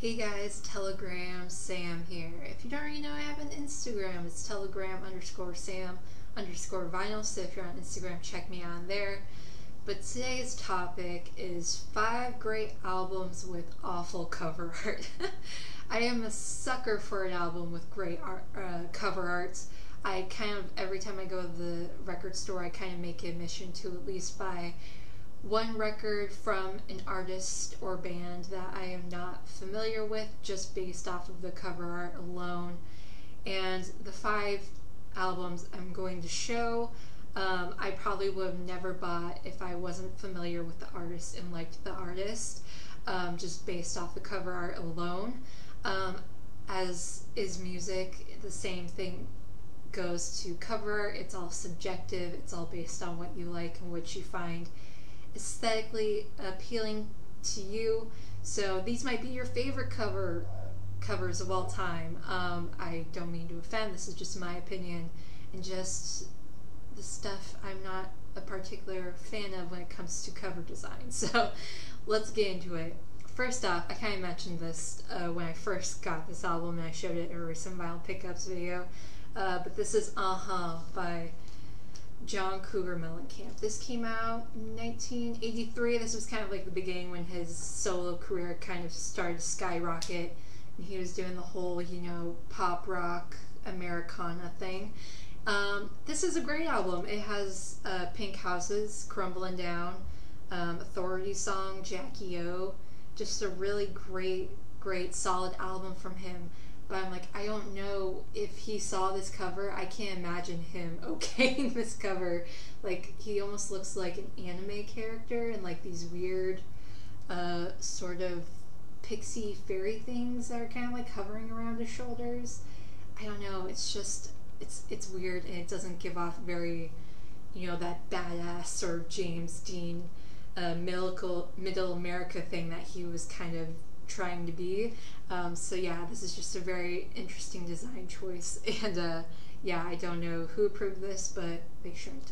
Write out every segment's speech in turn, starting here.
Hey guys, Telegram Sam here. If you don't already know, I have an Instagram. It's telegram_Sam_vinyl. So if you're on Instagram, check me out there. But today's topic is 5 great albums with awful cover art. I am a sucker for an album with great cover arts. I kind of, every time I go to the record store, I kind of make it a mission to at least buy one record from an artist or band that I am not familiar with, just based off of the cover art alone. And the 5 albums I'm going to show, I probably would have never bought if I wasn't familiar with the artist and liked the artist, just based off the cover art alone. As is music, the same thing goes to cover art. It's all subjective. It's all based on what you like and what you find aesthetically appealing to you. So these might be your favorite covers of all time. I don't mean to offend. This is just my opinion and just the stuff I'm not a particular fan of when it comes to cover design. So let's get into it. First off, I kind of mentioned this when I first got this album and I showed it in a recent Vinyl Pickups video, but this is by John Cougar Mellencamp. This came out in 1983. This was kind of like the beginning when his solo career kind of started to skyrocket. And he was doing the whole, pop rock Americana thing. This is a great album. It has Pink Houses, Crumbling Down, Authority Song, Jackie O. Just a really great, solid album from him. But I'm like, I don't know if he saw this cover. I can't imagine him okaying this cover. Like, he almost looks like an anime character and like these weird sort of pixie fairy things that are kind of like hovering around his shoulders. I don't know, it's just, it's weird, and it doesn't give off very, that badass or James Dean middle America thing that he was kind of trying to be. So yeah, this is just a very interesting design choice, and yeah, I don't know who approved this, but they shouldn't.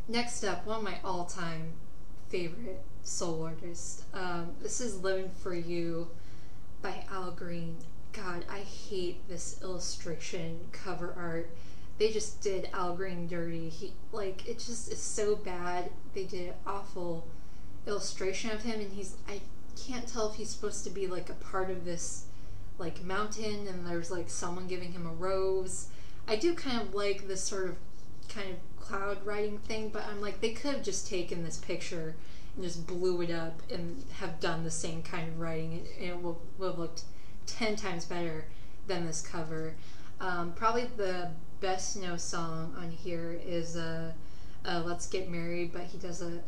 Next up, one of my all-time favorite soul artists. This is Living For You by Al Green. God, I hate this illustration cover art. They just did Al Green dirty. It just is so bad. They did an awful illustration of him, and I can't tell if he's supposed to be like a part of this like mountain and there's like someone giving him a rose. I do kind of like this sort of kind of cloud writing thing, but I'm like, they could have just taken this picture and just blew it up and have done the same kind of writing, and it would have looked 10 times better than this cover. Probably the best known song on here is Let's Get Married, but he does a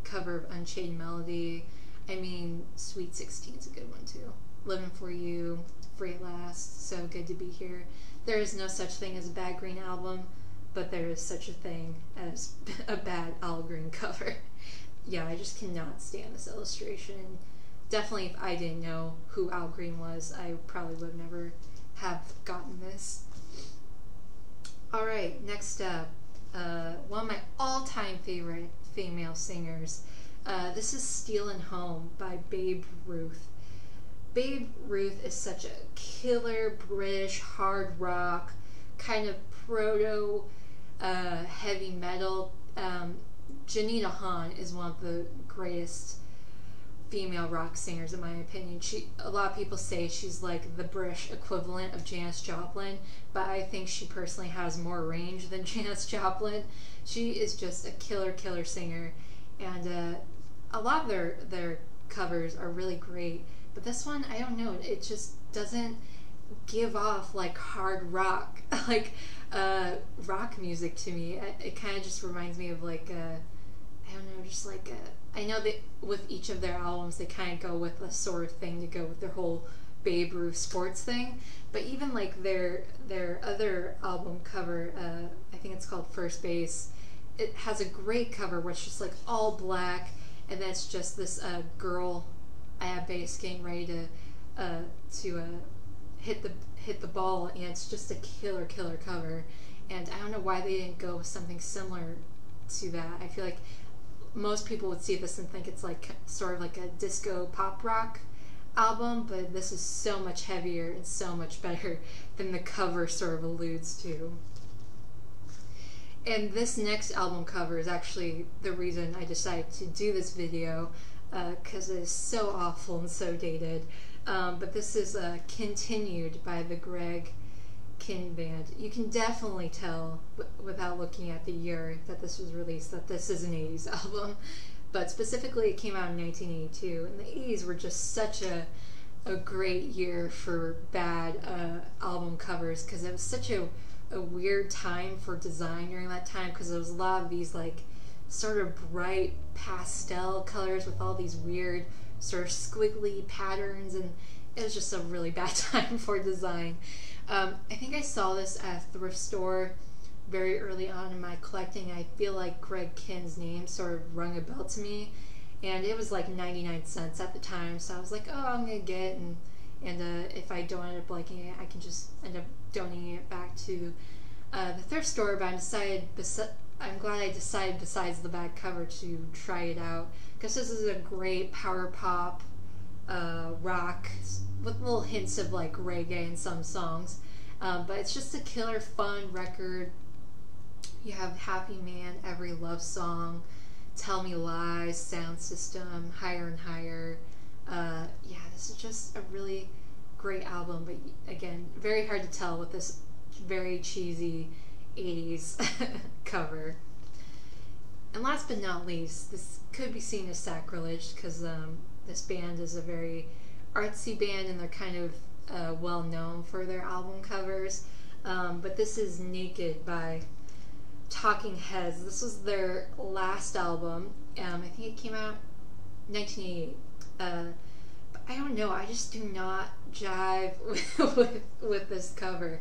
cover of Unchained Melody. I mean, Sweet 16's a good one too. Living For You, Free at Last, So Good to Be Here. There is no such thing as a bad Green album, but there is such a thing as a bad Al Green cover. Yeah, I just cannot stand this illustration. Definitely, if I didn't know who Al Green was, I probably would never have gotten this. Alright, next up, one of my all-time favorite female singers. This is Stealin' Home by Babe Ruth. Babe Ruth is such a killer British hard rock, kind of proto heavy metal. Janita Hahn is one of the greatest female rock singers in my opinion. A lot of people say she's like the British equivalent of Janis Joplin, but I think she personally has more range than Janis Joplin. She is just a killer singer, and a lot of their covers are really great, but this one, I don't know, it just doesn't give off like hard rock, like rock music to me. It kind of just reminds me of like I don't know, just like I know that with each of their albums they kind of go with a sort of thing to go with their whole Babe Ruth sports thing, but even like their other album cover, I think it's called First Base, it has a great cover where it's just like all black, and then it's just this girl at base getting ready to hit the ball, and it's just a killer cover. And I don't know why they didn't go with something similar to that. I feel like most people would see this and think it's like sort of like a disco pop rock album, but this is so much heavier and so much better than the cover sort of alludes to. And this next album cover is actually the reason I decided to do this video, because it is so awful and so dated. But this is Continued by the Greg Kihn Band. You can definitely tell without looking at the year that this was released that this is an 80s album. But specifically it came out in 1982, and the 80s were just such a great year for bad album covers, because it was such a weird time for design during that time, because there was a lot of these like sort of bright pastel colors with all these weird sort of squiggly patterns, and it was just a really bad time for design. I think I saw this at a thrift store very early on in my collecting. I feel like Greg Kihn's name sort of rung a bell to me, and it was like 99 cents at the time, so I was like, oh, I'm gonna get it, and if I don't end up liking it, I can just end up donating it back to the thrift store. But I'm glad I decided, besides the bad cover, to try it out, because this is a great power pop rock with little hints of like reggae in some songs, but it's just a killer fun record. You have Happy Man, Every Love Song, Tell Me Lies, Sound System, Higher and Higher. Yeah, this is just a really great album, but again, very hard to tell with this very cheesy 80s cover. And last but not least, this could be seen as sacrilege, because this band is a very artsy band, and they're kind of well known for their album covers. But this is Naked by Talking Heads. This was their last album. I think it came out in 1988. But I don't know, I just do not jive with this cover.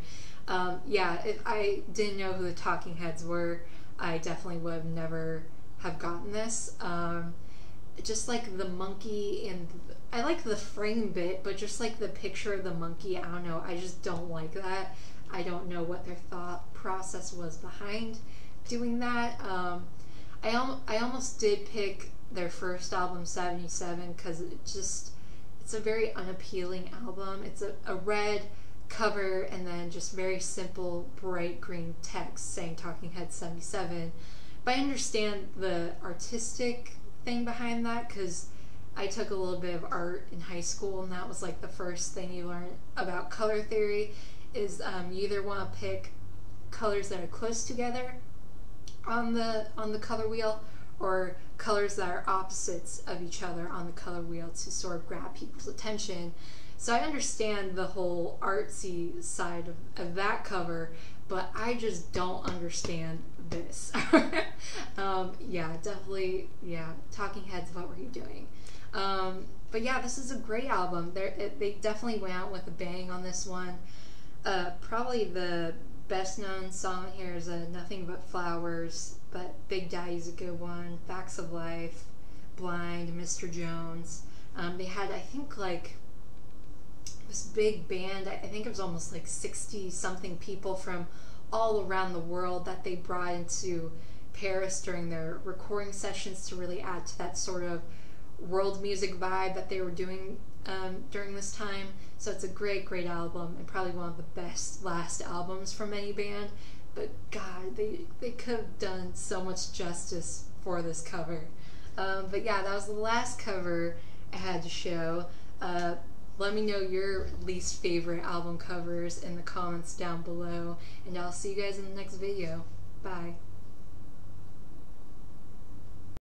Yeah, if I didn't know who the Talking Heads were, I definitely would have never have gotten this. Just like the monkey, and I like the frame bit, but just like the picture of the monkey, I don't know, I just don't like that. I don't know what their thought process was behind doing that. I almost did pick their first album, 77, because it's a very unappealing album. It's a red cover and then just very simple bright green text saying Talking Heads 77. But I understand the artistic thing behind that, because I took a little bit of art in high school, and that was like the first thing you learn about color theory, is you either want to pick colors that are close together on the color wheel, or colors that are opposites of each other on the color wheel to sort of grab people's attention. So I understand the whole artsy side of that cover, but I just don't understand this. Yeah, definitely, yeah, Talking Heads, what were you doing? But yeah, this is a great album. They definitely went out with a bang on this one. Probably the best known song here is Nothing But Flowers, but Big Daddy's a good one, Facts of Life, Blind, Mr. Jones. They had, I think, like this big band, I think it was almost like 60 something people from all around the world that they brought into Paris during their recording sessions to really add to that sort of world music vibe that they were doing during this time. So it's a great album, and probably one of the best last albums from any band. But God, they could have done so much justice for this cover. But yeah, that was the last cover I had to show. Let me know your least favorite album covers in the comments down below, and I'll see you guys in the next video. Bye.